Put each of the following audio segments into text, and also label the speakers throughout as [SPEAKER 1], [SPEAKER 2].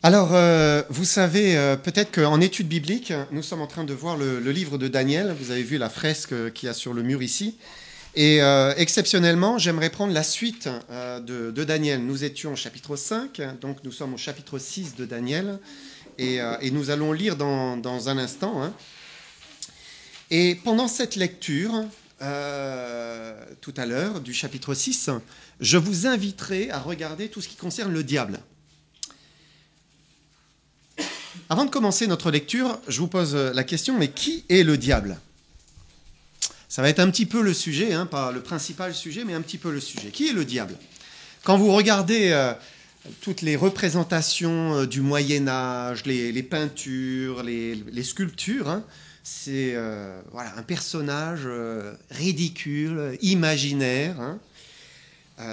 [SPEAKER 1] Alors, vous savez, peut-être qu'en étude biblique, nous sommes en train de voir le livre de Daniel. Vous avez vu la fresque qu'il y a sur le mur ici. Et exceptionnellement, j'aimerais prendre la suite de Daniel. Nous étions au chapitre 5, donc nous sommes au chapitre 6 de Daniel. Et nous allons lire dans un instant. Hein. Et pendant cette lecture, tout à l'heure, du chapitre 6, je vous inviterai à regarder tout ce qui concerne le diable. Avant de commencer notre lecture, je vous pose la question, mais qui est le diable ? Ça va être un petit peu le sujet, hein, pas le principal sujet, mais un petit peu le sujet. Qui est le diable ? Quand vous regardez toutes les représentations du Moyen-Âge, les peintures, les sculptures, hein, c'est un personnage ridicule, imaginaire. Hein.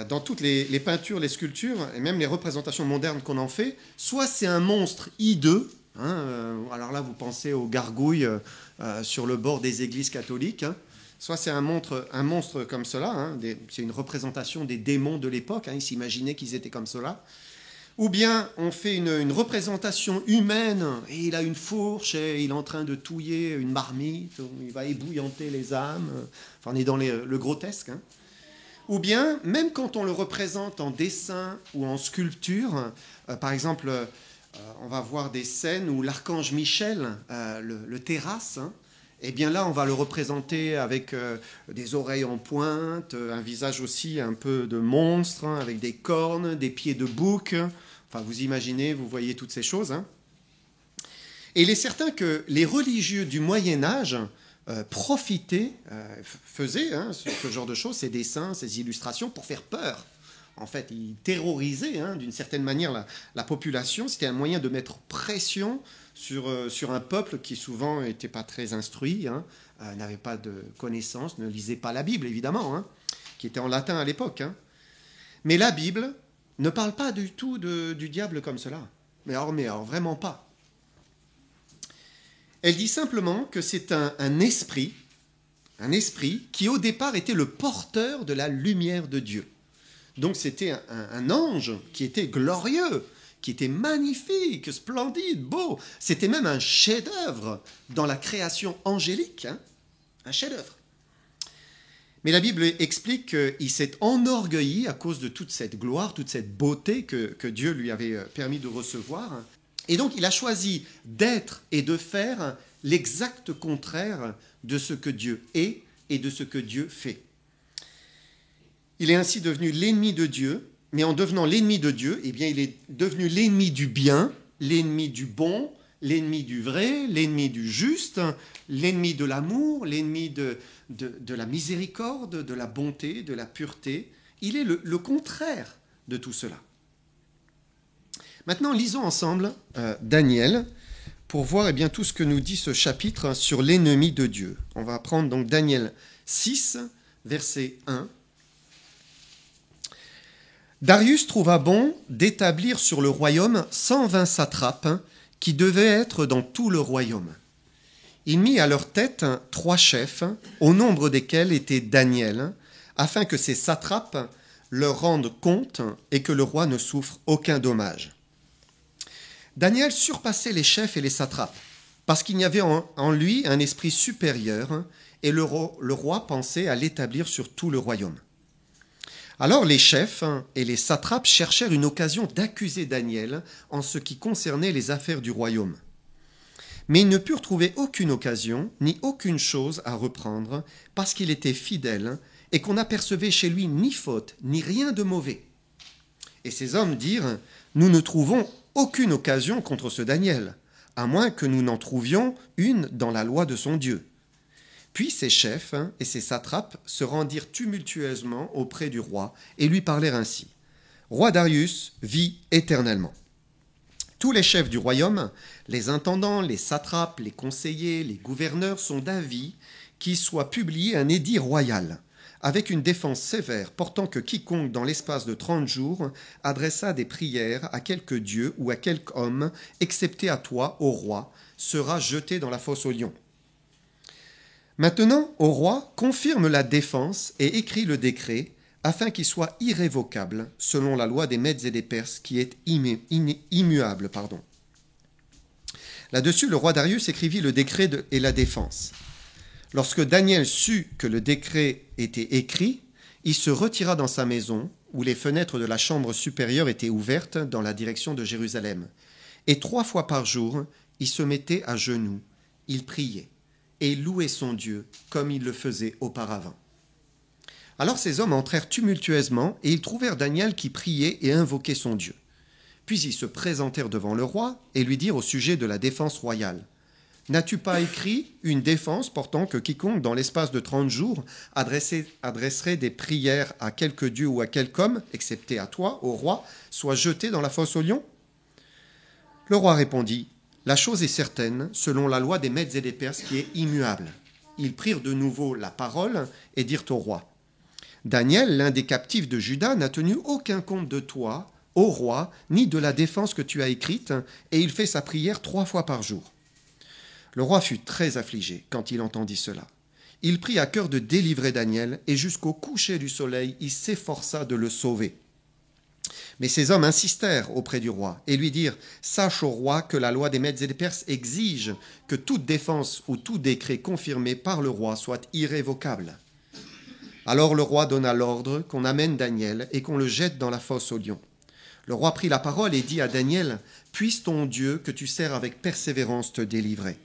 [SPEAKER 1] Dans toutes les peintures, les sculptures, et même les représentations modernes qu'on en fait, soit c'est un monstre hideux, hein, alors là vous pensez aux gargouilles sur le bord des églises catholiques, hein, soit c'est un monstre comme cela, hein, c'est une représentation des démons de l'époque, hein, ils s'imaginaient qu'ils étaient comme cela, ou bien on fait une représentation humaine, et il a une fourche, et il est en train de touiller une marmite, il va ébouillanter les âmes, enfin on est dans le grotesque, hein. Ou bien, même quand on le représente en dessin ou en sculpture, par exemple, on va voir des scènes où l'archange Michel le terrasse, hein, et bien là, on va le représenter avec des oreilles en pointe, un visage aussi un peu de monstre, hein, avec des cornes, des pieds de bouc. Enfin, vous imaginez, vous voyez toutes ces choses. Hein. Et il est certain que les religieux du Moyen-Âge profitaient, faisaient hein, ce genre de choses, ces dessins, ces illustrations, pour faire peur. En fait, ils terrorisaient hein, d'une certaine manière la population. C'était un moyen de mettre pression sur un peuple qui souvent n'était pas très instruit, hein, n'avait pas de connaissances, ne lisait pas la Bible, évidemment, hein, qui était en latin à l'époque. Hein. Mais la Bible ne parle pas du tout du diable comme cela. Mais alors vraiment pas. Elle dit simplement que c'est un esprit qui au départ était le porteur de la lumière de Dieu. Donc c'était un ange qui était glorieux, qui était magnifique, splendide, beau. C'était même un chef-d'œuvre dans la création angélique, hein, un chef-d'œuvre. Mais la Bible explique qu'il s'est enorgueilli à cause de toute cette gloire, toute cette beauté que Dieu lui avait permis de recevoir. Et donc, il a choisi d'être et de faire l'exact contraire de ce que Dieu est et de ce que Dieu fait. Il est ainsi devenu l'ennemi de Dieu, mais en devenant l'ennemi de Dieu, eh bien, il est devenu l'ennemi du bien, l'ennemi du bon, l'ennemi du vrai, l'ennemi du juste, l'ennemi de l'amour, l'ennemi de la miséricorde, de la bonté, de la pureté. Il est le contraire de tout cela. Maintenant, lisons ensemble Daniel pour voir bien, tout ce que nous dit ce chapitre sur l'ennemi de Dieu. On va prendre donc Daniel 6, verset 1. Darius trouva bon d'établir sur le royaume 120 satrapes qui devaient être dans tout le royaume. Il mit à leur tête 3 chefs, au nombre desquels était Daniel, afin que ces satrapes leur rendent compte et que le roi ne souffre aucun dommage. Daniel surpassait les chefs et les satrapes, parce qu'il y avait en lui un esprit supérieur, et le roi pensait à l'établir sur tout le royaume. Alors les chefs et les satrapes cherchèrent une occasion d'accuser Daniel en ce qui concernait les affaires du royaume. Mais ils ne purent trouver aucune occasion, ni aucune chose à reprendre, parce qu'il était fidèle, et qu'on n'apercevait chez lui ni faute, ni rien de mauvais. Et ces hommes dirent, « Nous ne trouvons aucune occasion contre ce Daniel, à moins que nous n'en trouvions une dans la loi de son Dieu. » Puis ces chefs et ces satrapes se rendirent tumultueusement auprès du roi et lui parlèrent ainsi. « Roi Darius vit éternellement. Tous les chefs du royaume, les intendants, les satrapes, les conseillers, les gouverneurs sont d'avis qu'il soit publié un édit royal, avec une défense sévère portant que quiconque dans l'espace de 30 jours adressa des prières à quelque dieu ou à quelque homme, excepté à toi, ô roi, sera jeté dans la fosse aux lions. Maintenant, ô roi, confirme la défense et écris le décret, afin qu'il soit irrévocable, selon la loi des Mèdes et des Perses, qui est immuable. Là-dessus, le roi Darius écrivit le décret et la défense. Lorsque Daniel sut que le décret était écrit, il se retira dans sa maison, où les fenêtres de la chambre supérieure étaient ouvertes dans la direction de Jérusalem. Et 3 fois par jour, il se mettait à genoux, il priait, et louait son Dieu, comme il le faisait auparavant. Alors ces hommes entrèrent tumultueusement, et ils trouvèrent Daniel qui priait et invoquait son Dieu. Puis ils se présentèrent devant le roi, et lui dirent au sujet de la défense royale: « N'as-tu pas écrit une défense portant que quiconque, dans l'espace de 30 jours, adresserait des prières à quelque dieu ou à quelque homme, excepté à toi, au roi, soit jeté dans la fosse aux lions ?» Le roi répondit: « La chose est certaine, selon la loi des Mèdes et des Perses, qui est immuable. » Ils prirent de nouveau la parole et dirent au roi: « Daniel, l'un des captifs de Juda, n'a tenu aucun compte de toi, ô roi, ni de la défense que tu as écrite, et il fait sa prière 3 fois par jour. » Le roi fut très affligé quand il entendit cela. Il prit à cœur de délivrer Daniel, et jusqu'au coucher du soleil, il s'efforça de le sauver. Mais ces hommes insistèrent auprès du roi et lui dirent: « Sache, ô roi, que la loi des Mèdes et des Perses exige que toute défense ou tout décret confirmé par le roi soit irrévocable. » Alors le roi donna l'ordre qu'on amène Daniel et qu'on le jette dans la fosse aux lions. Le roi prit la parole et dit à Daniel: « Puisse ton Dieu, que tu sers avec persévérance, te délivrer. »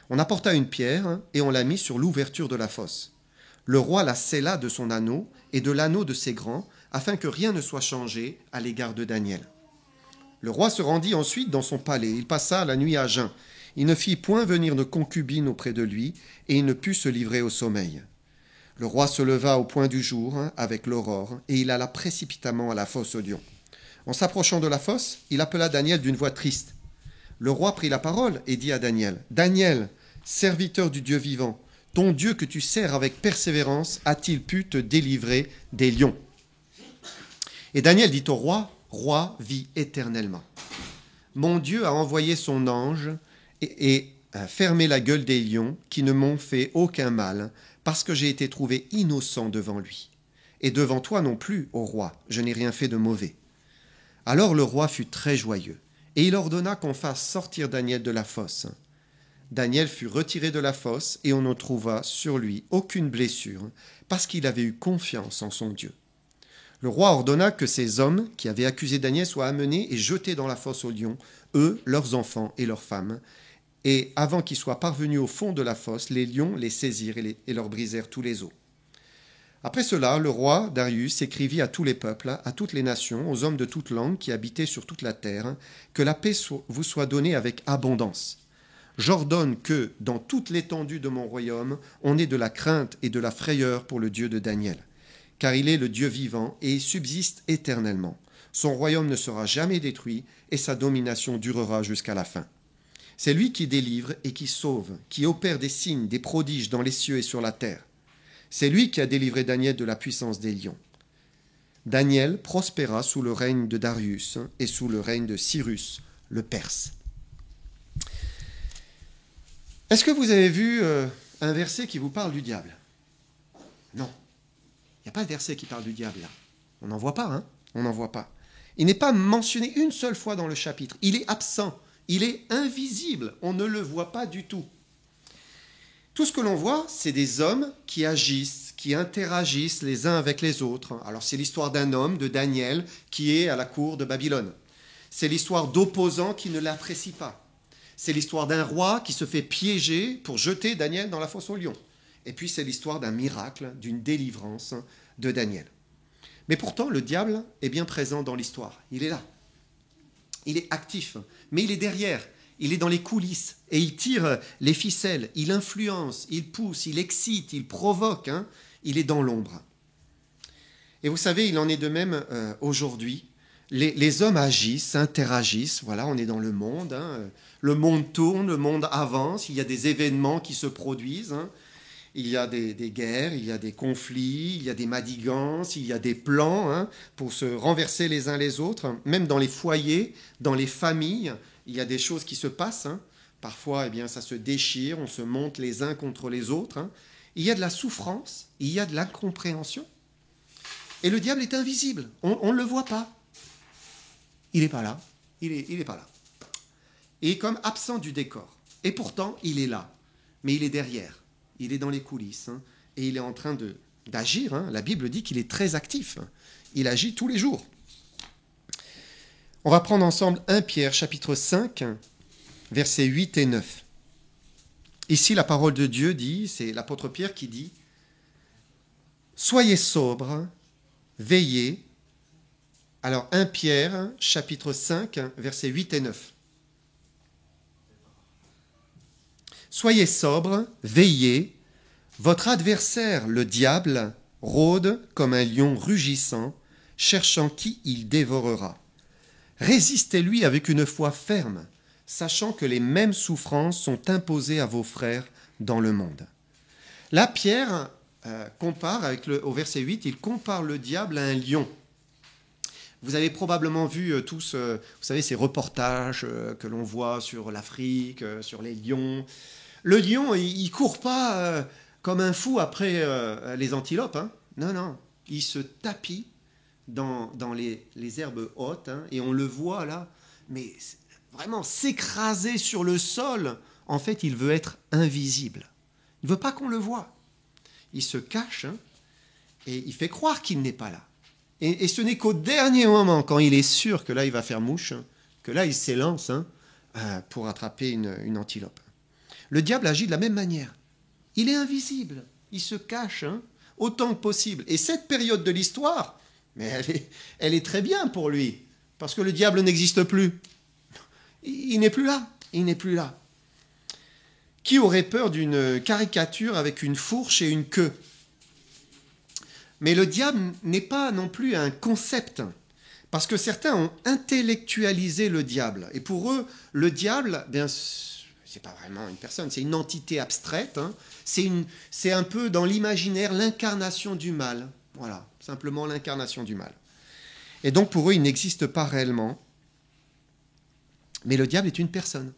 [SPEAKER 1] On apporta une pierre et on la mit sur l'ouverture de la fosse. Le roi la scella de son anneau et de l'anneau de ses grands, afin que rien ne soit changé à l'égard de Daniel. Le roi se rendit ensuite dans son palais. Il passa la nuit à jeun. Il ne fit point venir de concubine auprès de lui, et il ne put se livrer au sommeil. Le roi se leva au point du jour, avec l'aurore, et il alla précipitamment à la fosse aux lions. En s'approchant de la fosse, il appela Daniel d'une voix triste. Le roi prit la parole et dit à Daniel: « Daniel, serviteur du Dieu vivant, ton Dieu que tu sers avec persévérance a-t-il pu te délivrer des lions ?» Et Daniel dit au roi: « Roi, vis éternellement. Mon Dieu a envoyé son ange et a fermé la gueule des lions qui ne m'ont fait aucun mal, parce que j'ai été trouvé innocent devant lui. Et devant toi non plus, ô roi, je n'ai rien fait de mauvais. » Alors le roi fut très joyeux, et il ordonna qu'on fasse sortir Daniel de la fosse. Daniel fut retiré de la fosse, et on ne trouva sur lui aucune blessure, parce qu'il avait eu confiance en son Dieu. Le roi ordonna que ces hommes qui avaient accusé Daniel soient amenés et jetés dans la fosse aux lions, eux, leurs enfants et leurs femmes. Et avant qu'ils soient parvenus au fond de la fosse, les lions les saisirent et leur brisèrent tous les os. Après cela, le roi Darius écrivit à tous les peuples, à toutes les nations, aux hommes de toute langue qui habitaient sur toute la terre, que la paix vous soit donnée avec abondance. J'ordonne que, dans toute l'étendue de mon royaume, on ait de la crainte et de la frayeur pour le Dieu de Daniel. Car il est le Dieu vivant et il subsiste éternellement. Son royaume ne sera jamais détruit et sa domination durera jusqu'à la fin. C'est lui qui délivre et qui sauve, qui opère des signes, des prodiges dans les cieux et sur la terre. C'est lui qui a délivré Daniel de la puissance des lions. Daniel prospéra sous le règne de Darius et sous le règne de Cyrus, le Perse. Est-ce que vous avez vu un verset qui vous parle du diable? Non. Il n'y a pas de verset qui parle du diable là. On n'en voit pas, hein? On n'en voit pas. Il n'est pas mentionné une seule fois dans le chapitre. Il est absent. Il est invisible. On ne le voit pas du tout. Tout ce que l'on voit, c'est des hommes qui agissent, qui interagissent les uns avec les autres. Alors c'est l'histoire d'un homme, de Daniel, qui est à la cour de Babylone. C'est l'histoire d'opposants qui ne l'apprécient pas. C'est l'histoire d'un roi qui se fait piéger pour jeter Daniel dans la fosse aux lions. Et puis c'est l'histoire d'un miracle, d'une délivrance de Daniel. Mais pourtant, le diable est bien présent dans l'histoire. Il est là. Il est actif, mais il est derrière. Il est dans les coulisses et il tire les ficelles, il influence, il pousse, il excite, il provoque. Il est dans l'ombre. Et vous savez, il en est de même aujourd'hui. Les hommes agissent, interagissent. Voilà, on est dans le monde. Le monde tourne, le monde avance. Il y a des événements qui se produisent. Il y a des guerres, il y a des conflits, il y a des manigances, il y a des plans pour se renverser les uns les autres. Même dans les foyers, dans les familles, il y a des choses qui se passent. Parfois, ça se déchire, on se monte les uns contre les autres. Il y a de la souffrance, il y a de l'incompréhension. Et le diable est invisible, on ne le voit pas. Il n'est pas là, il est pas là. Il est comme absent du décor. Et pourtant, il est là, mais il est derrière, il est dans les coulisses, hein, et il est en train d'agir. Hein. La Bible dit qu'il est très actif, hein. Il agit tous les jours. On va prendre ensemble 1 Pierre, chapitre 5, versets 8 et 9. Ici, la parole de Dieu dit, c'est l'apôtre Pierre qui dit, « Soyez sobres, veillez. » Alors, 1 Pierre, chapitre 5, versets 8 et 9. « Soyez sobres, veillez. Votre adversaire, le diable, rôde comme un lion rugissant, cherchant qui il dévorera. Résistez-lui avec une foi ferme, sachant que les mêmes souffrances sont imposées à vos frères dans le monde. » Là, Pierre compare, au verset 8, il compare le diable à un lion. Vous avez probablement vu tous, vous savez, ces reportages que l'on voit sur l'Afrique, sur les lions. Le lion, il ne court pas comme un fou après les antilopes. Hein. Non, non, il se tapit dans les herbes hautes, hein, et on le voit là, mais vraiment s'écraser sur le sol. En fait, il veut être invisible. Il ne veut pas qu'on le voie. Il se cache, hein, et il fait croire qu'il n'est pas là. Et ce n'est qu'au dernier moment, quand il est sûr que là, il va faire mouche, hein, que là, il s'élance, hein, pour attraper une antilope. Le diable agit de la même manière. Il est invisible. Il se cache, hein, autant que possible. Et cette période de l'histoire, mais elle est très bien pour lui, parce que le diable n'existe plus. Il n'est plus là. Il n'est plus là. Qui aurait peur d'une caricature avec une fourche et une queue ? Mais le diable n'est pas non plus un concept, parce que certains ont intellectualisé le diable. Et pour eux, le diable, bien, c'est pas vraiment une personne, c'est une entité abstraite. Hein. C'est un peu dans l'imaginaire l'incarnation du mal. Voilà, simplement l'incarnation du mal. Et donc pour eux, il n'existe pas réellement. Mais le diable est une personne.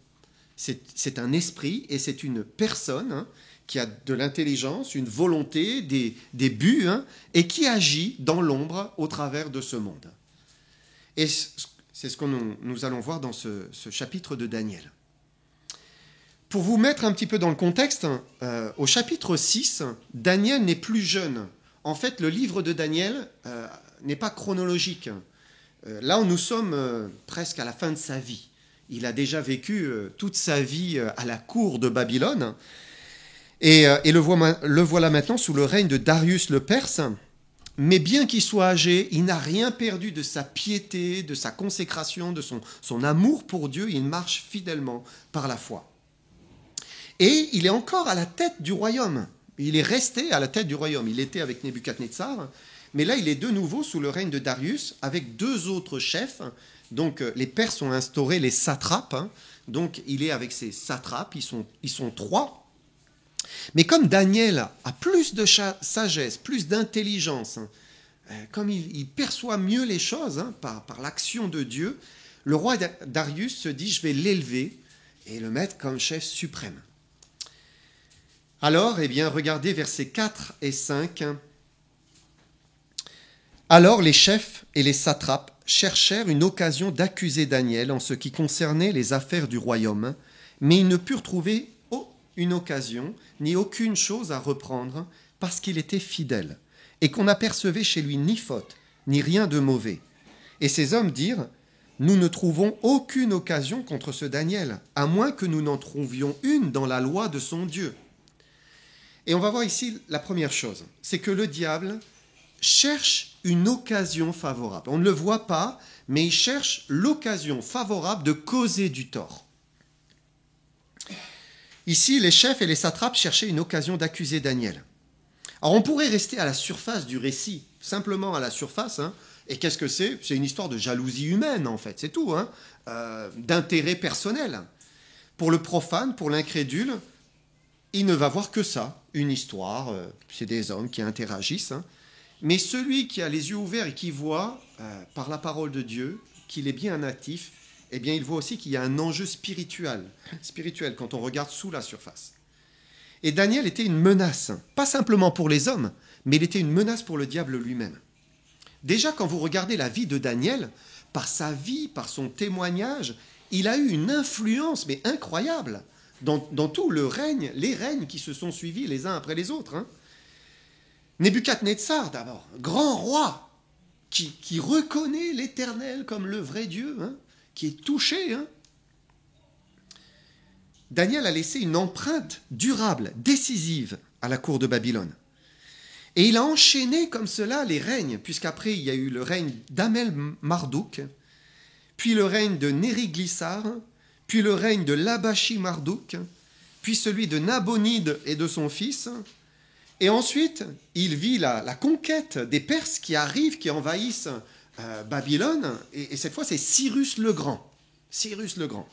[SPEAKER 1] C'est un esprit et c'est une personne, hein, qui a de l'intelligence, une volonté, des buts, hein, et qui agit dans l'ombre au travers de ce monde. Et c'est ce que nous allons voir dans ce chapitre de Daniel. Pour vous mettre un petit peu dans le contexte, au chapitre 6, Daniel n'est plus jeune. En fait, le livre de Daniel n'est pas chronologique. Là où nous sommes presque à la fin de sa vie. Il a déjà vécu toute sa vie à la cour de Babylone. Et le voilà maintenant sous le règne de Darius le Perse. Mais bien qu'il soit âgé, il n'a rien perdu de sa piété, de sa consécration, de son amour pour Dieu. Il marche fidèlement par la foi. Et il est encore à la tête du royaume. Il est resté à la tête du royaume. Il était avec Nebuchadnezzar, mais là il est de nouveau sous le règne de Darius avec 2 autres chefs. Donc les Perses ont instauré les satrapes. Hein. Donc il est avec ces satrapes, ils sont 3. Mais comme Daniel a plus de sagesse, plus d'intelligence, hein, comme il perçoit mieux les choses, hein, par l'action de Dieu, le roi Darius se dit, je vais l'élever et le mettre comme chef suprême. Alors, eh bien, regardez versets 4 et 5. Alors les chefs et les satrapes cherchèrent une occasion d'accuser Daniel en ce qui concernait les affaires du royaume, mais ils ne purent trouver une occasion, ni aucune chose à reprendre, parce qu'il était fidèle, et qu'on n'apercevait chez lui ni faute, ni rien de mauvais. Et ces hommes dirent, « Nous ne trouvons aucune occasion contre ce Daniel, à moins que nous n'en trouvions une dans la loi de son Dieu. » Et on va voir ici la première chose, c'est que le diable cherche une occasion favorable. On ne le voit pas, mais il cherche l'occasion favorable de causer du tort. Ici, les chefs et les satrapes cherchaient une occasion d'accuser Daniel. Alors, on pourrait rester à la surface du récit, simplement à la surface. Hein. Et qu'est-ce que c'est ? C'est une histoire de jalousie humaine, en fait, c'est tout, hein, d'intérêt personnel. Pour le profane, pour l'incrédule, il ne va voir que ça, une histoire, c'est des hommes qui interagissent. Hein. Mais celui qui a les yeux ouverts et qui voit, par la parole de Dieu, qu'il est bien natif, eh bien, il voit aussi qu'il y a un enjeu spirituel quand on regarde sous la surface. Et Daniel était une menace, pas simplement pour les hommes, mais il était une menace pour le diable lui-même. Déjà, quand vous regardez la vie de Daniel, par sa vie, par son témoignage, il a eu une influence, mais incroyable, dans tout le règne, les règnes qui se sont suivis les uns après les autres. Hein. Nebuchadnezzar, d'abord, grand roi, qui reconnaît l'Éternel comme le vrai Dieu, hein, qui est touché. Hein. Daniel a laissé une empreinte durable, décisive à la cour de Babylone. Et il a enchaîné comme cela les règnes, puisqu'après il y a eu le règne d'Amel-Marduk, puis le règne de Nériglissar, puis le règne de Labashi-Marduk, puis celui de Nabonide et de son fils. Et ensuite, il vit la conquête des Perses qui arrivent, qui envahissent Babylone, et cette fois c'est Cyrus le Grand. Cyrus le Grand.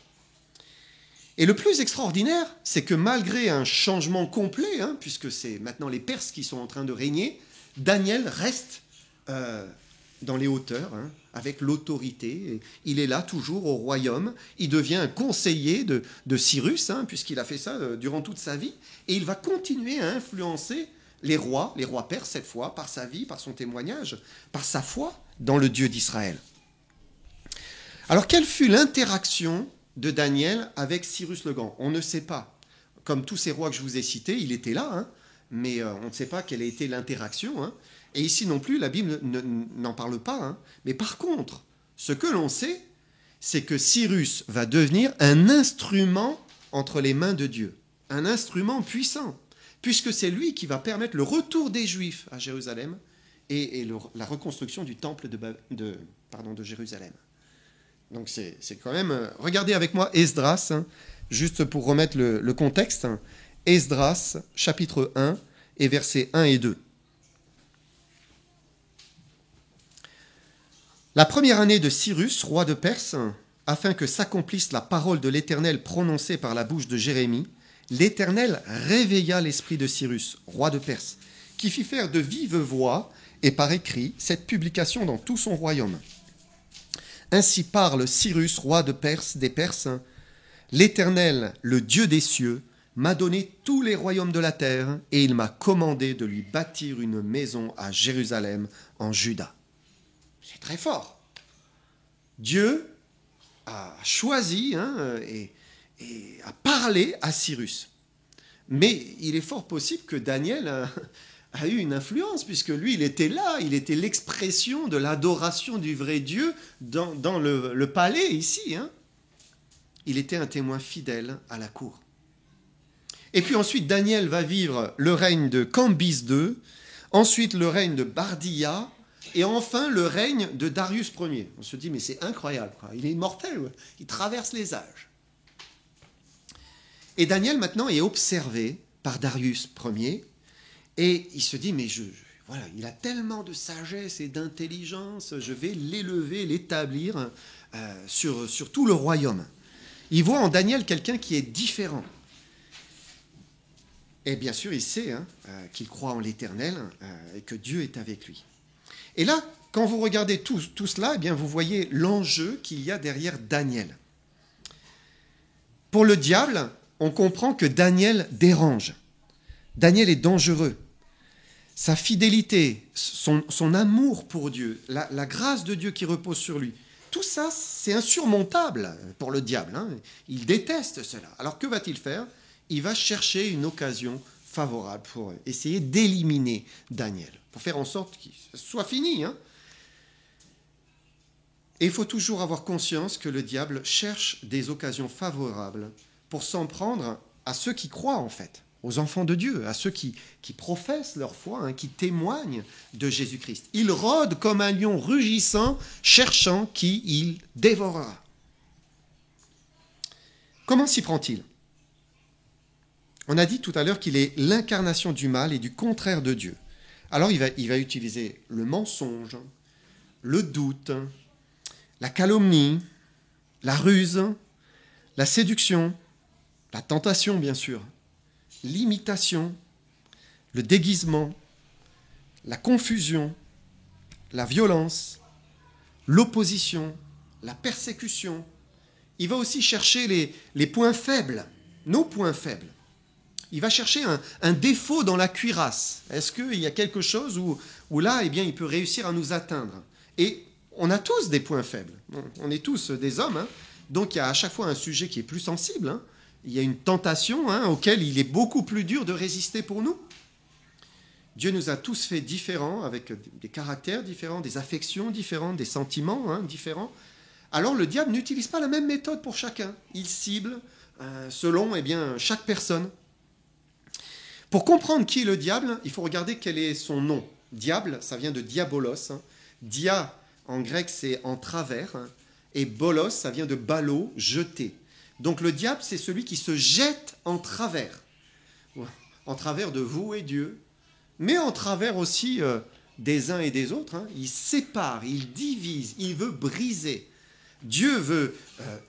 [SPEAKER 1] Et le plus extraordinaire, c'est que malgré un changement complet, hein, puisque c'est maintenant les Perses qui sont en train de régner, Daniel reste dans les hauteurs, hein, avec l'autorité. Il est là toujours au royaume. Il devient un conseiller de Cyrus, hein, puisqu'il a fait ça durant toute sa vie. Et il va continuer à influencer les rois perses cette fois, par sa vie, par son témoignage, par sa foi dans le Dieu d'Israël. Alors, quelle fut l'interaction de Daniel avec Cyrus le Grand? On ne sait pas. Comme tous ces rois que je vous ai cités, il était là, hein, mais on ne sait pas quelle a été l'interaction. Hein. Et ici non plus, la Bible n'en parle pas. Hein. Mais par contre, ce que l'on sait, c'est que Cyrus va devenir un instrument entre les mains de Dieu. Un instrument puissant, puisque c'est lui qui va permettre le retour des Juifs à Jérusalem et la reconstruction du temple de Jérusalem. Donc c'est quand même... Regardez avec moi Esdras, hein, juste pour remettre le contexte. Hein. Esdras, chapitre 1, et versets 1 et 2. La première année de Cyrus, roi de Perse, afin que s'accomplisse la parole de l'Éternel prononcée par la bouche de Jérémie, l'Éternel réveilla l'esprit de Cyrus, roi de Perse, qui fit faire de vive voix et par écrit cette publication dans tout son royaume. Ainsi parle Cyrus, roi de Perse, des Perses. L'Éternel, le Dieu des cieux, m'a donné tous les royaumes de la terre, et il m'a commandé de lui bâtir une maison à Jérusalem, en Juda. C'est très fort. Dieu a choisi et a parlé à Cyrus. Mais il est fort possible que Daniel a eu une influence, puisque lui, il était là, il était l'expression de l'adoration du vrai Dieu dans le palais ici. Hein. Il était un témoin fidèle à la cour. Et puis ensuite, Daniel va vivre le règne de Cambyse II, ensuite le règne de Bardiya, et enfin le règne de Darius Ier. On se dit, mais c'est incroyable, quoi. Il est immortel, il traverse les âges. Et Daniel, maintenant, est observé par Darius Ier, et il se dit, mais voilà, il a tellement de sagesse et d'intelligence, je vais l'élever, l'établir sur tout le royaume. Il voit en Daniel quelqu'un qui est différent. Et bien sûr, il sait qu'il croit en l'Éternel et que Dieu est avec lui. Et là, quand vous regardez tout cela, eh bien, vous voyez l'enjeu qu'il y a derrière Daniel. Pour le diable, on comprend que Daniel dérange. Daniel est dangereux. Sa fidélité, son amour pour Dieu, la grâce de Dieu qui repose sur lui, tout ça, c'est insurmontable pour le diable. Hein. Il déteste cela. Alors que va-t-il faire ? Il va chercher une occasion favorable pour essayer d'éliminer Daniel, pour faire en sorte qu'il soit fini. Hein. Et il faut toujours avoir conscience que le diable cherche des occasions favorables pour s'en prendre à ceux qui croient en fait, aux enfants de Dieu, à ceux qui professent leur foi, qui témoignent de Jésus-Christ. Il rôde comme un lion rugissant, cherchant qui il dévorera. Comment s'y prend-il ? On a dit tout à l'heure qu'il est l'incarnation du mal et du contraire de Dieu. Alors il va utiliser le mensonge, le doute, la calomnie, la ruse, la séduction, la tentation bien sûr, l'imitation, le déguisement, la confusion, la violence, l'opposition, la persécution. Il va aussi chercher les points faibles, nos points faibles. Il va chercher un défaut dans la cuirasse. Est-ce qu'il y a quelque chose où là, eh bien, il peut réussir à nous atteindre ? Et on a tous des points faibles. On est tous des hommes, hein. Donc il y a à chaque fois un sujet qui est plus sensible, hein. Il y a une tentation, hein, auquel il est beaucoup plus dur de résister pour nous. Dieu nous a tous fait différents, avec des caractères différents, des affections différentes, des sentiments, hein, différents. Alors le diable n'utilise pas la même méthode pour chacun. Il cible selon chaque personne. Pour comprendre qui est le diable, il faut regarder quel est son nom. Diable, ça vient de diabolos, hein. Dia, en grec, c'est en travers, hein. Et bolos, ça vient de balo, jeter. Donc le diable, c'est celui qui se jette en travers de vous et Dieu, mais en travers aussi des uns et des autres, hein. Il sépare, il divise, il veut briser. Dieu veut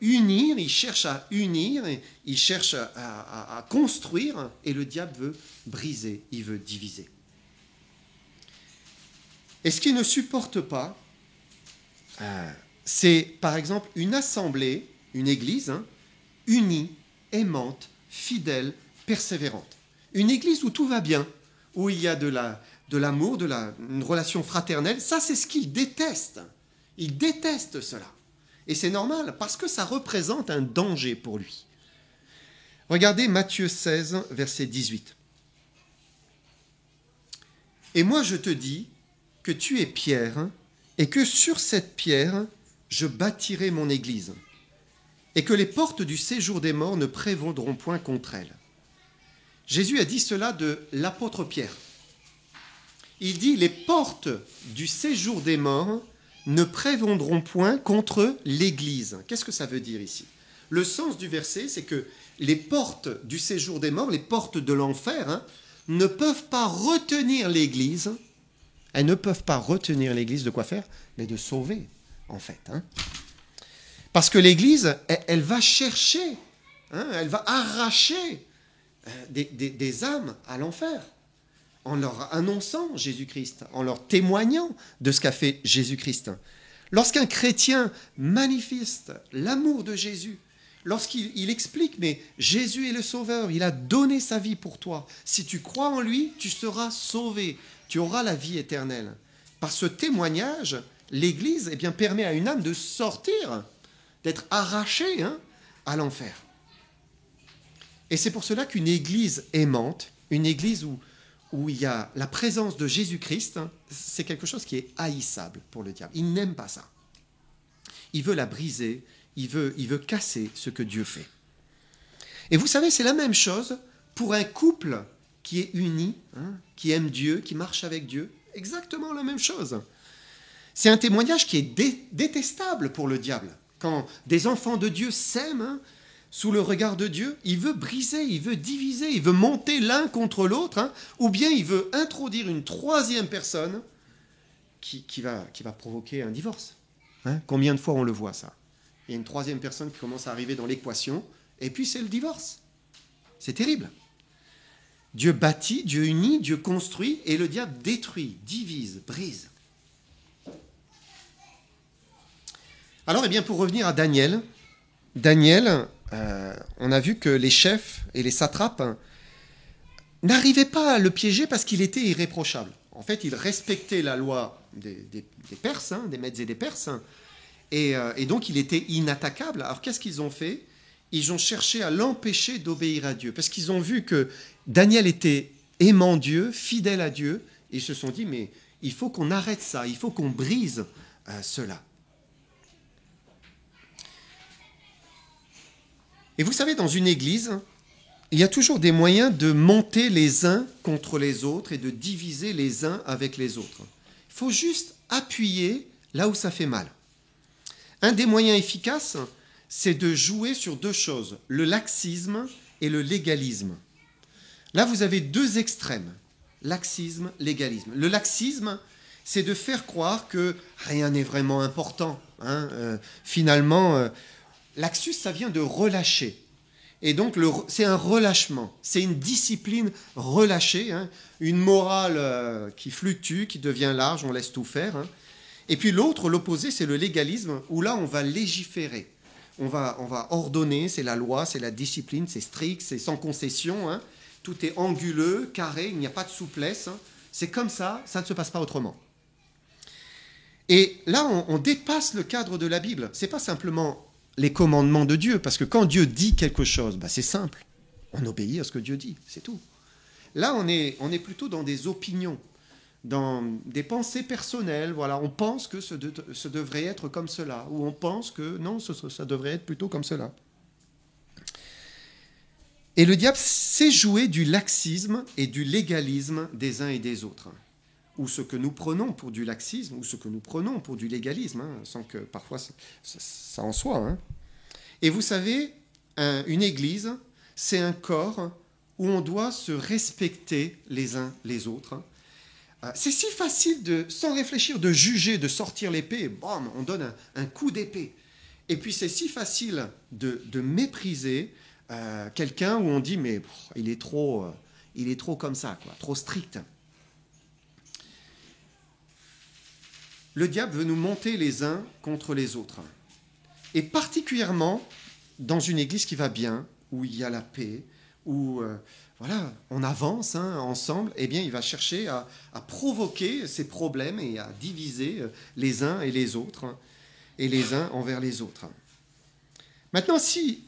[SPEAKER 1] unir, il cherche à unir, il cherche à construire, et le diable veut briser, il veut diviser. Et ce qu'il ne supporte pas, c'est par exemple une assemblée, une église, hein, unie, aimante, fidèle, persévérante. Une église où tout va bien, où il y a de l'amour, une relation fraternelle. Ça, c'est ce qu'il déteste. Il déteste cela. Et c'est normal, parce que ça représente un danger pour lui. Regardez Matthieu 16, verset 18. « Et moi je te dis que tu es Pierre, et que sur cette pierre, je bâtirai mon église, et que les portes du séjour des morts ne prévaudront point contre elle. » Jésus a dit cela de l'apôtre Pierre. Il dit « Les portes du séjour des morts ne prévaudront point contre l'Église. » Qu'est-ce que ça veut dire ici? Le sens du verset, c'est que les portes du séjour des morts, les portes de l'enfer, hein, ne peuvent pas retenir l'Église. Elles ne peuvent pas retenir l'Église de quoi faire? Mais de sauver, en fait. Hein. Parce que l'Église, elle va chercher, hein, elle va arracher des âmes à l'enfer, en leur annonçant Jésus-Christ, en leur témoignant de ce qu'a fait Jésus-Christ. Lorsqu'un chrétien manifeste l'amour de Jésus, lorsqu'il explique, mais Jésus est le Sauveur, il a donné sa vie pour toi. Si tu crois en lui, tu seras sauvé, tu auras la vie éternelle. Par ce témoignage, l'Église permet à une âme de sortir, d'être arrachée, hein, à l'enfer. Et c'est pour cela qu'une Église aimante, une Église où il y a la présence de Jésus-Christ, hein, c'est quelque chose qui est haïssable pour le diable. Il n'aime pas ça. Il veut la briser, il veut casser ce que Dieu fait. Et vous savez, c'est la même chose pour un couple qui est uni, hein, qui aime Dieu, qui marche avec Dieu. Exactement la même chose. C'est un témoignage qui est détestable pour le diable. Quand des enfants de Dieu s'aiment, hein, sous le regard de Dieu, il veut briser, il veut diviser, il veut monter l'un contre l'autre, hein, ou bien il veut introduire une troisième personne qui va provoquer un divorce. Hein. Combien de fois on le voit, ça? Il y a une troisième personne qui commence à arriver dans l'équation, et puis c'est le divorce. C'est terrible. Dieu bâtit, Dieu unit, Dieu construit, et le diable détruit, divise, brise. Alors, pour revenir à Daniel, on a vu que les chefs et les satrapes, hein, n'arrivaient pas à le piéger parce qu'il était irréprochable. En fait, il respectait la loi des Perses, hein, des Mèdes et des Perses, hein, et donc il était inattaquable. Alors qu'est-ce qu'ils ont fait? Ils ont cherché à l'empêcher d'obéir à Dieu, parce qu'ils ont vu que Daniel était aimant Dieu, fidèle à Dieu, et ils se sont dit, mais il faut qu'on arrête ça, il faut qu'on brise cela. Et vous savez, dans une église, il y a toujours des moyens de monter les uns contre les autres et de diviser les uns avec les autres. Il faut juste appuyer là où ça fait mal. Un des moyens efficaces, c'est de jouer sur deux choses, le laxisme et le légalisme. Là, vous avez deux extrêmes, laxisme, légalisme. Le laxisme, c'est de faire croire que rien n'est vraiment important. Hein. Finalement, laxus, ça vient de relâcher. Et donc, c'est un relâchement. C'est une discipline relâchée, hein, une morale qui fluctue, qui devient large, on laisse tout faire. Hein. Et puis l'autre, l'opposé, c'est le légalisme, où là, on va légiférer. On va ordonner, c'est la loi, c'est la discipline, c'est strict, c'est sans concession. Hein. Tout est anguleux, carré, il n'y a pas de souplesse. Hein. C'est comme ça, ça ne se passe pas autrement. Et là, on dépasse le cadre de la Bible. Ce n'est pas simplement les commandements de Dieu, parce que quand Dieu dit quelque chose, c'est simple. On obéit à ce que Dieu dit, c'est tout. Là, on est plutôt dans des opinions, dans des pensées personnelles. Voilà, on pense que ce devrait être comme cela, ou on pense que non, ça devrait être plutôt comme cela. Et le diable sait jouer du laxisme et du légalisme des uns et des autres. Ou ce que nous prenons pour du laxisme, ou ce que nous prenons pour du légalisme, sans que parfois ça en soit. Et vous savez, une église, c'est un corps où on doit se respecter les uns les autres. C'est si facile, sans réfléchir, de juger, de sortir l'épée, bam, on donne un coup d'épée. Et puis c'est si facile de mépriser quelqu'un où on dit, mais il est trop comme ça, quoi, trop strict. Le diable veut nous monter les uns contre les autres. Et particulièrement dans une église qui va bien, où il y a la paix, où on avance ensemble, eh bien, il va chercher à provoquer ces problèmes et à diviser les uns et les autres, et les uns envers les autres. Maintenant, si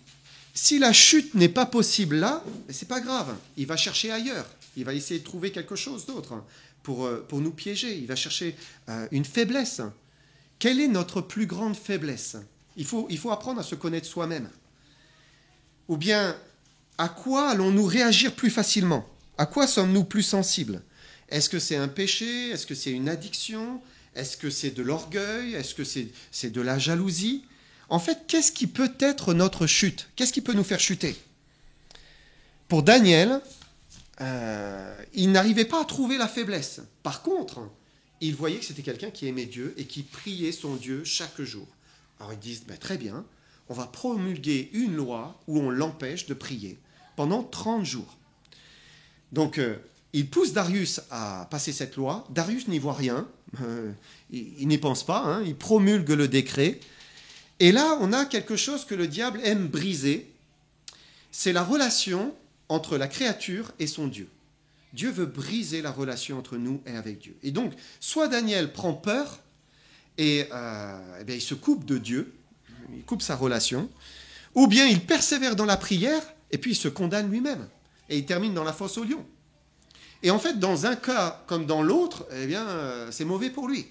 [SPEAKER 1] la chute n'est pas possible là, c'est pas grave, il va chercher ailleurs, il va essayer de trouver quelque chose d'autre pour nous piéger, il va chercher une faiblesse. Quelle est notre plus grande faiblesse ? Il faut apprendre à se connaître soi-même. Ou bien, à quoi allons-nous réagir plus facilement ? À quoi sommes-nous plus sensibles ? Est-ce que c'est un péché ? Est-ce que c'est une addiction ? Est-ce que c'est de l'orgueil ? Est-ce que c'est de la jalousie ? En fait, qu'est-ce qui peut être notre chute ? Qu'est-ce qui peut nous faire chuter ? Pour Daniel, il n'arrivait pas à trouver la faiblesse. Par contre, il voyait que c'était quelqu'un qui aimait Dieu et qui priait son Dieu chaque jour. Alors ils disent, très bien, on va promulguer une loi où on l'empêche de prier pendant 30 jours. Donc, il pousse Darius à passer cette loi. Darius n'y voit rien, il n'y pense pas, il promulgue le décret. Et là, on a quelque chose que le diable aime briser. C'est la relation entre la créature et son Dieu. Dieu veut briser la relation entre nous et avec Dieu. Et donc, soit Daniel prend peur et il se coupe de Dieu, il coupe sa relation, ou bien il persévère dans la prière et puis il se condamne lui-même et il termine dans la fosse aux lions. Et en fait, dans un cas comme dans l'autre, c'est mauvais pour lui.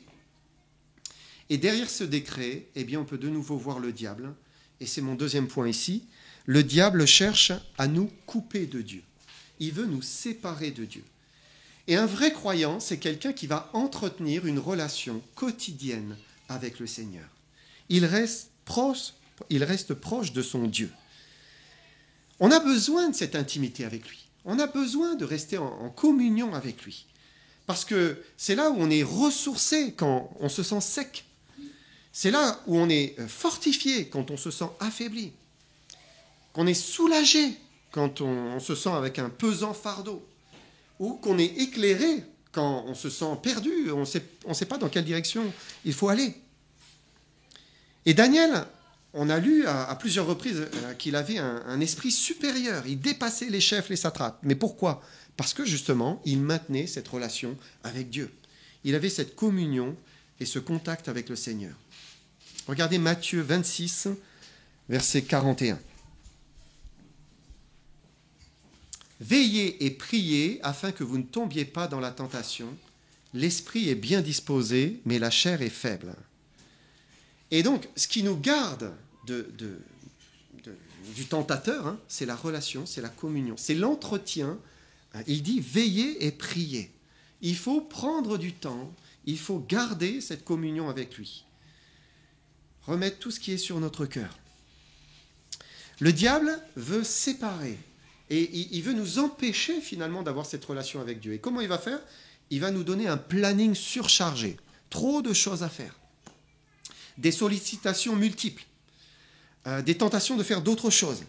[SPEAKER 1] Et derrière ce décret, on peut de nouveau voir le diable, et c'est mon deuxième point ici, le diable cherche à nous couper de Dieu. Il veut nous séparer de Dieu. Et un vrai croyant, c'est quelqu'un qui va entretenir une relation quotidienne avec le Seigneur. Il reste proche de son Dieu. On a besoin de cette intimité avec lui. On a besoin de rester en communion avec lui. Parce que c'est là où on est ressourcé quand on se sent sec. C'est là où on est fortifié quand on se sent affaibli. Qu'on est soulagé quand on se sent avec un pesant fardeau. Ou qu'on est éclairé quand on se sent perdu, on ne sait pas dans quelle direction il faut aller. Et Daniel, on a lu à plusieurs reprises qu'il avait un esprit supérieur, il dépassait les chefs, les satrapes. Mais pourquoi ? Parce que justement, il maintenait cette relation avec Dieu. Il avait cette communion et ce contact avec le Seigneur. Regardez Matthieu 26, verset 41. Veillez et priez afin que vous ne tombiez pas dans la tentation. L'esprit est bien disposé, mais la chair est faible. Et donc, ce qui nous garde du tentateur, c'est la relation, c'est la communion, c'est l'entretien. Il dit veillez et priez. Il faut prendre du temps, il faut garder cette communion avec lui. Remettre tout ce qui est sur notre cœur. Le diable veut séparer. Et il veut nous empêcher finalement d'avoir cette relation avec Dieu. Et comment il va faire ? Il va nous donner un planning surchargé. Trop de choses à faire. Des sollicitations multiples. Des tentations de faire d'autres choses.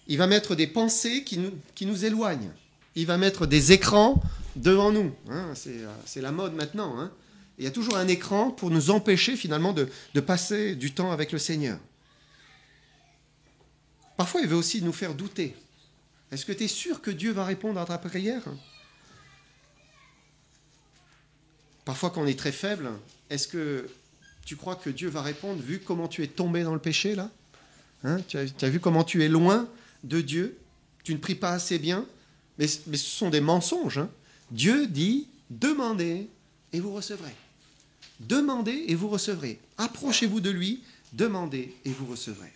[SPEAKER 1] Il va mettre des pensées qui nous éloignent. Il va mettre des écrans devant nous. C'est la mode maintenant. Il y a toujours un écran pour nous empêcher finalement de passer du temps avec le Seigneur. Parfois, il veut aussi nous faire douter. Est-ce que tu es sûr que Dieu va répondre à ta prière ? Parfois, quand on est très faible, est-ce que tu crois que Dieu va répondre, vu comment tu es tombé dans le péché, là, hein, tu as vu comment tu es loin de Dieu, tu ne pries pas assez bien, mais ce sont des mensonges. Hein. Dieu dit, demandez et vous recevrez. Demandez et vous recevrez. Approchez-vous de lui, demandez et vous recevrez.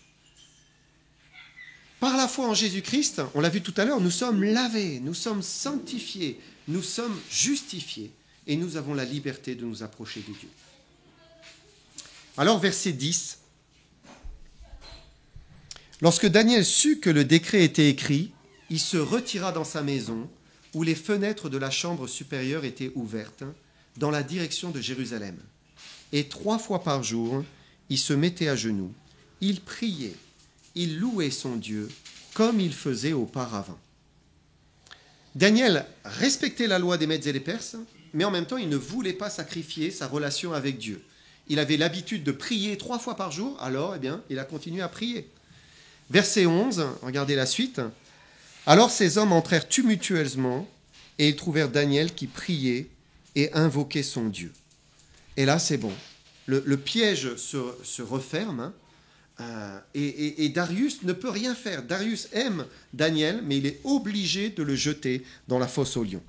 [SPEAKER 1] Par la foi en Jésus-Christ, on l'a vu tout à l'heure, nous sommes lavés, nous sommes sanctifiés, nous sommes justifiés et nous avons la liberté de nous approcher de Dieu. Alors, verset 10. Lorsque Daniel sut que le décret était écrit, il se retira dans sa maison, où les fenêtres de la chambre supérieure étaient ouvertes, dans la direction de Jérusalem. Et 3 fois par jour, il se mettait à genoux, il priait, il louait son Dieu, comme il faisait auparavant. Daniel respectait la loi des Mèdes et des Perses, mais en même temps, il ne voulait pas sacrifier sa relation avec Dieu. Il avait l'habitude de prier 3 fois par jour, alors, il a continué à prier. Verset 11, regardez la suite. Alors ces hommes entrèrent tumultueusement, et ils trouvèrent Daniel qui priait et invoquait son Dieu. Et là, c'est bon. Le piège se referme, et Darius ne peut rien faire. Darius aime Daniel, mais il est obligé de le jeter dans la fosse aux lions.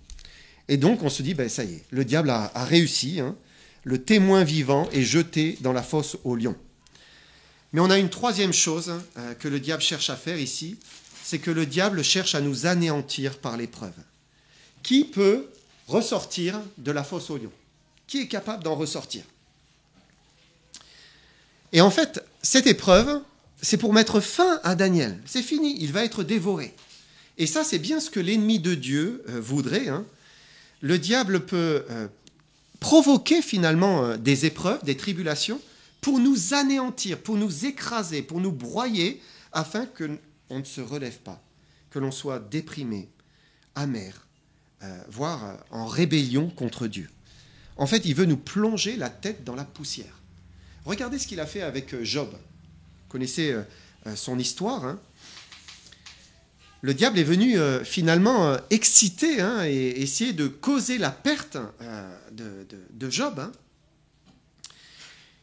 [SPEAKER 1] Et donc, on se dit, ça y est, le diable a réussi. Hein. Le témoin vivant est jeté dans la fosse aux lions. Mais on a une troisième chose que le diable cherche à faire ici, c'est que le diable cherche à nous anéantir par l'épreuve. Qui peut ressortir de la fosse aux lions? Qui est capable d'en ressortir? Et en fait, cette épreuve, c'est pour mettre fin à Daniel. C'est fini, il va être dévoré. Et ça, c'est bien ce que l'ennemi de Dieu voudrait. Hein. Le diable peut provoquer finalement des épreuves, des tribulations, pour nous anéantir, pour nous écraser, pour nous broyer, afin qu'on ne se relève pas, que l'on soit déprimé, amer, voire en rébellion contre Dieu. En fait, il veut nous plonger la tête dans la poussière. Regardez ce qu'il a fait avec Job. Vous connaissez son histoire. Hein. Le diable est venu finalement exciter et essayer de causer la perte de Job. Hein.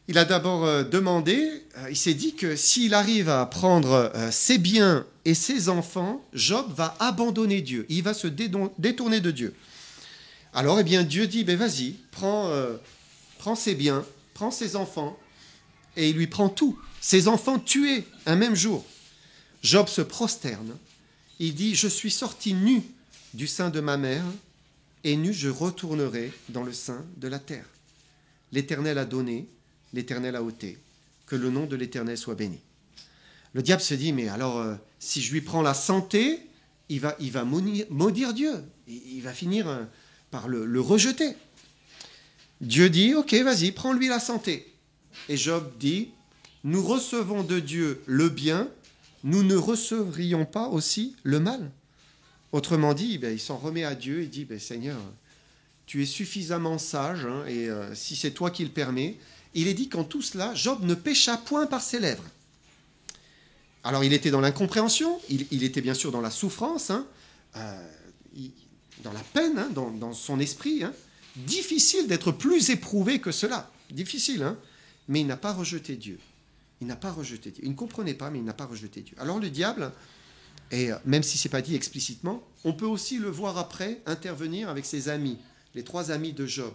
[SPEAKER 1] Il a d'abord demandé, il s'est dit que s'il arrive à prendre ses biens et ses enfants, Job va abandonner Dieu, il va se détourner de Dieu. Alors, Dieu dit, vas-y, prends ses biens, prends ses enfants, et il lui prend tout. Ses enfants tués un même jour. Job se prosterne, il dit, je suis sorti nu du sein de ma mère, et nu je retournerai dans le sein de la terre. L'Éternel a donné, l'Éternel a ôté. Que le nom de l'Éternel soit béni. Le diable se dit, mais alors, si je lui prends la santé, il va maudire Dieu. Il va finir par le rejeter. Dieu dit, ok, vas-y, prends-lui la santé. Et Job dit, nous recevons de Dieu le bien, nous ne recevrions pas aussi le mal. Autrement dit, il s'en remet à Dieu et dit, Seigneur, tu es suffisamment sage, et si c'est toi qui le permets. Il est dit qu'en tout cela, Job ne pécha point par ses lèvres. Alors il était dans l'incompréhension, il était bien sûr dans la souffrance, dans la peine, dans son esprit. Difficile d'être plus éprouvé que cela. Difficile, mais il n'a pas rejeté Dieu. Il n'a pas rejeté Dieu. Il ne comprenait pas, mais il n'a pas rejeté Dieu. Alors le diable, et même si ce n'est pas dit explicitement, on peut aussi le voir après intervenir avec ses amis, les 3 amis de Job.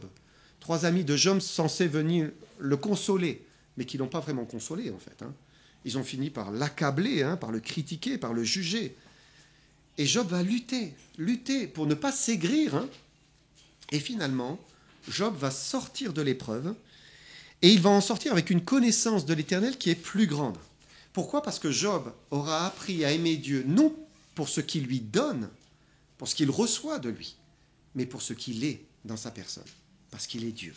[SPEAKER 1] 3 amis de Job censés venir le consoler, mais qui ne l'ont pas vraiment consolé en fait. Ils ont fini par l'accabler, par le critiquer, par le juger. Et Job va lutter pour ne pas s'aigrir. Et finalement, Job va sortir de l'épreuve, et il va en sortir avec une connaissance de l'Éternel qui est plus grande. Pourquoi ? Parce que Job aura appris à aimer Dieu, non pour ce qu'il lui donne, pour ce qu'il reçoit de lui, mais pour ce qu'il est dans sa personne, parce qu'il est Dieu.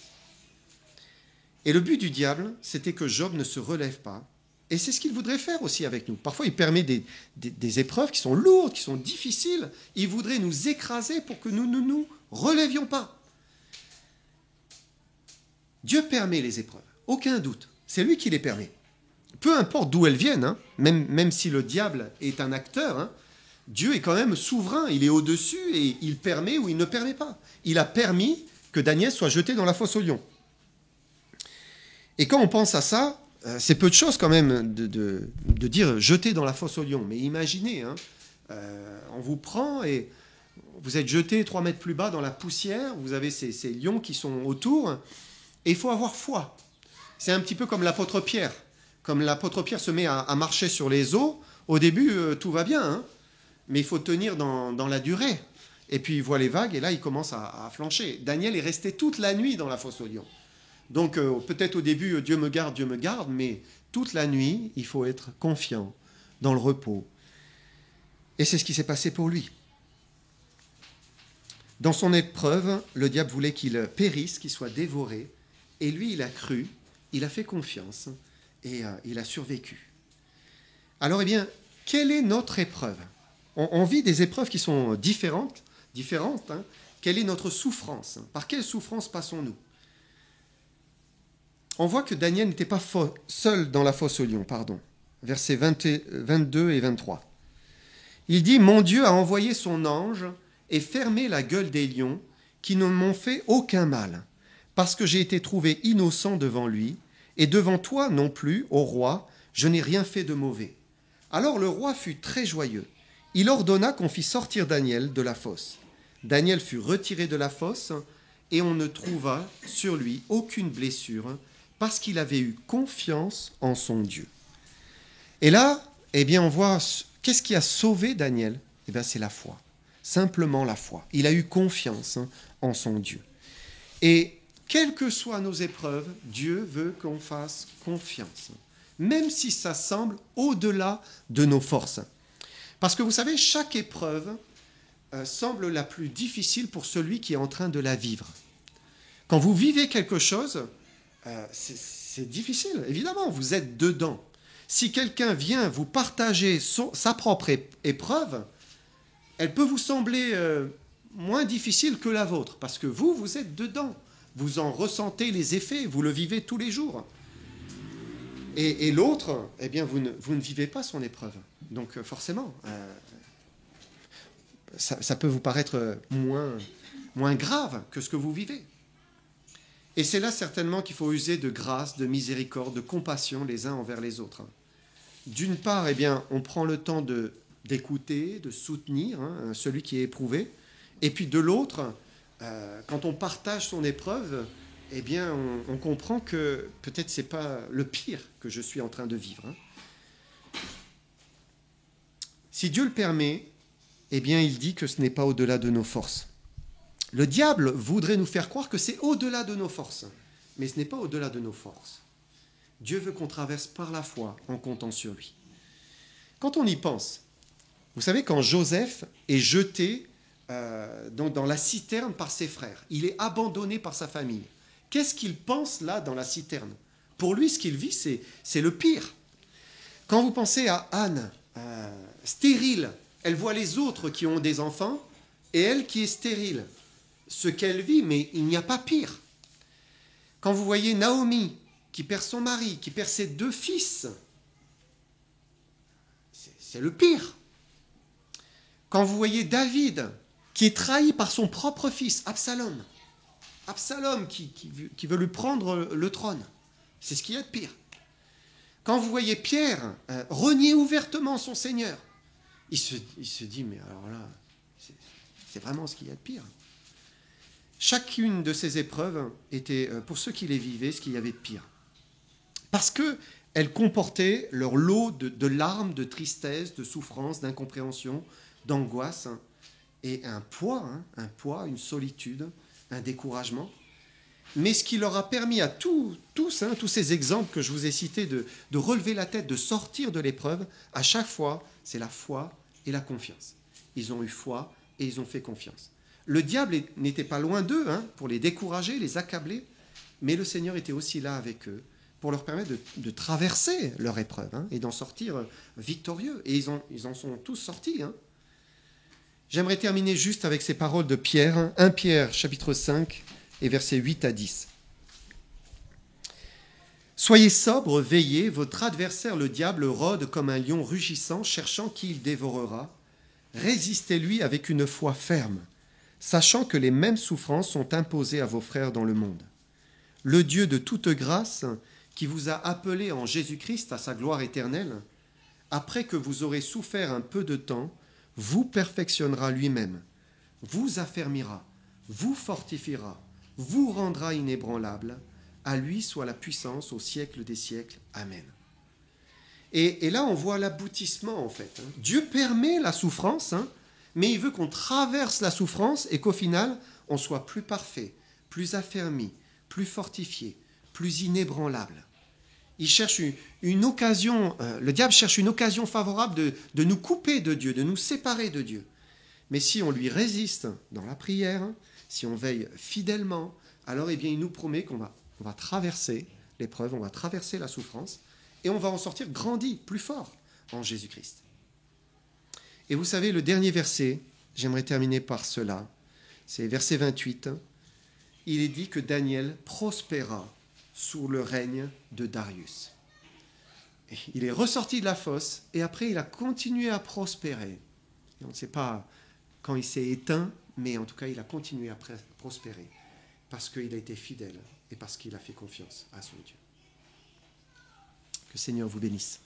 [SPEAKER 1] Et le but du diable, c'était que Job ne se relève pas, et c'est ce qu'il voudrait faire aussi avec nous. Parfois, il permet des épreuves qui sont lourdes, qui sont difficiles, il voudrait nous écraser pour que nous ne nous relèvions pas. Dieu permet les épreuves, aucun doute, c'est lui qui les permet. Peu importe d'où elles viennent, même si le diable est un acteur, Dieu est quand même souverain, il est au-dessus et il permet ou il ne permet pas. Il a permis que Daniel soit jeté dans la fosse aux lions. Et quand on pense à ça, c'est peu de choses quand même de dire jeter dans la fosse aux lions. Mais imaginez, hein, on vous prend et vous êtes jeté 3 mètres plus bas dans la poussière, vous avez ces lions qui sont autour, et il faut avoir foi. C'est un petit peu comme l'apôtre Pierre. Comme l'apôtre Pierre se met à marcher sur les eaux, au début, tout va bien, hein, mais il faut tenir dans la durée. Et puis il voit les vagues, et là, il commence à flancher. Daniel est resté toute la nuit dans la fosse aux lions. Donc peut-être au début, Dieu me garde, mais toute la nuit, il faut être confiant dans le repos. Et c'est ce qui s'est passé pour lui. Dans son épreuve, le diable voulait qu'il périsse, qu'il soit dévoré, et lui, il a cru, il a fait confiance, et il a survécu. Alors, eh bien, quelle est notre épreuve ? On vit des épreuves qui sont différentes. Hein. Quelle est notre souffrance ? Par quelle souffrance passons-nous ? On voit que Daniel n'était pas seul dans la fosse aux lions, versets 22 et 23. Il dit « Mon Dieu a envoyé son ange et fermé la gueule des lions qui ne m'ont fait aucun mal, parce que j'ai été trouvé innocent devant lui, et devant toi non plus, ô roi, je n'ai rien fait de mauvais. » Alors le roi fut très joyeux. Il ordonna qu'on fît sortir Daniel de la fosse. Daniel fut retiré de la fosse, et on ne trouva sur lui aucune blessure, parce qu'il avait eu confiance en son Dieu. Et là, eh bien, on voit, qu'est-ce qui a sauvé Daniel ? Eh bien, c'est la foi. Simplement la foi. Il a eu confiance en son Dieu. Et quelles que soient nos épreuves, Dieu veut qu'on fasse confiance, même si ça semble au-delà de nos forces. Parce que vous savez, chaque épreuve semble la plus difficile pour celui qui est en train de la vivre. Quand vous vivez quelque chose, c'est difficile, évidemment, vous êtes dedans. Si quelqu'un vient vous partager sa propre épreuve, elle peut vous sembler moins difficile que la vôtre, parce que vous êtes dedans. Vous en ressentez les effets, vous le vivez tous les jours. Et l'autre, eh bien, vous ne vivez pas son épreuve. Donc forcément, ça peut vous paraître moins grave que ce que vous vivez. Et c'est là certainement qu'il faut user de grâce, de miséricorde, de compassion les uns envers les autres. D'une part, eh bien, on prend le temps d'écouter, de soutenir celui qui est éprouvé. Et puis de l'autre, quand on partage son épreuve, eh bien, on comprend que peut-être ce n'est pas le pire que je suis en train de vivre. Si Dieu le permet, eh bien, il dit que ce n'est pas au-delà de nos forces. Le diable voudrait nous faire croire que c'est au-delà de nos forces, mais ce n'est pas au-delà de nos forces. Dieu veut qu'on traverse par la foi en comptant sur lui. Quand on y pense, vous savez, quand Joseph est jeté dans la citerne par ses frères, il est abandonné par sa famille. Qu'est-ce qu'il pense là dans la citerne ? Pour lui, ce qu'il vit, c'est le pire. Quand vous pensez à Anne, stérile, elle voit les autres qui ont des enfants et elle qui est stérile. Ce qu'elle vit, mais il n'y a pas pire. Quand vous voyez Naomi, qui perd son mari, qui perd ses 2 fils, c'est le pire. Quand vous voyez David, qui est trahi par son propre fils, Absalom qui veut lui prendre le trône, c'est ce qu'il y a de pire. Quand vous voyez Pierre renier ouvertement son Seigneur, il se dit, mais alors là, c'est vraiment ce qu'il y a de pire. Chacune de ces épreuves était, pour ceux qui les vivaient, ce qu'il y avait de pire. Parce qu'elles comportaient leur lot de larmes, de tristesse, de souffrance, d'incompréhension, d'angoisse, et un poids, une solitude, un découragement. Mais ce qui leur a permis à tous ces exemples que je vous ai cités, de relever la tête, de sortir de l'épreuve, à chaque fois, c'est la foi et la confiance. Ils ont eu foi et ils ont fait confiance. Le diable n'était pas loin d'eux pour les décourager, les accabler, mais le Seigneur était aussi là avec eux pour leur permettre de traverser leur épreuve et d'en sortir victorieux. Et ils en sont tous sortis. J'aimerais terminer juste avec ces paroles de Pierre, 1 Pierre chapitre 5 et versets 8 à 10. « Soyez sobres, veillez, votre adversaire le diable rôde comme un lion rugissant, cherchant qui il dévorera. Résistez-lui avec une foi ferme. sachant que les mêmes souffrances sont imposées à vos frères dans le monde. Le Dieu de toute grâce, qui vous a appelé en Jésus-Christ à sa gloire éternelle, après que vous aurez souffert un peu de temps, vous perfectionnera lui-même, vous affermira, vous fortifiera, vous rendra inébranlable. À lui soit la puissance au siècle des siècles. Amen. Et là, on voit l'aboutissement, en fait. Dieu permet la souffrance, mais il veut qu'on traverse la souffrance et qu'au final, on soit plus parfait, plus affermi, plus fortifié, plus inébranlable. Il cherche une occasion, le diable cherche une occasion favorable de nous couper de Dieu, de nous séparer de Dieu. Mais si on lui résiste dans la prière, si on veille fidèlement, alors eh bien, il nous promet qu'on va traverser l'épreuve, on va traverser la souffrance, et on va en sortir grandi, plus fort en Jésus-Christ. Et vous savez, le dernier verset, j'aimerais terminer par cela, c'est verset 28, il est dit que Daniel prospéra sous le règne de Darius. Et il est ressorti de la fosse, et après il a continué à prospérer. Et on ne sait pas quand il s'est éteint, mais en tout cas il a continué à prospérer, parce qu'il a été fidèle, et parce qu'il a fait confiance à son Dieu. Que le Seigneur vous bénisse.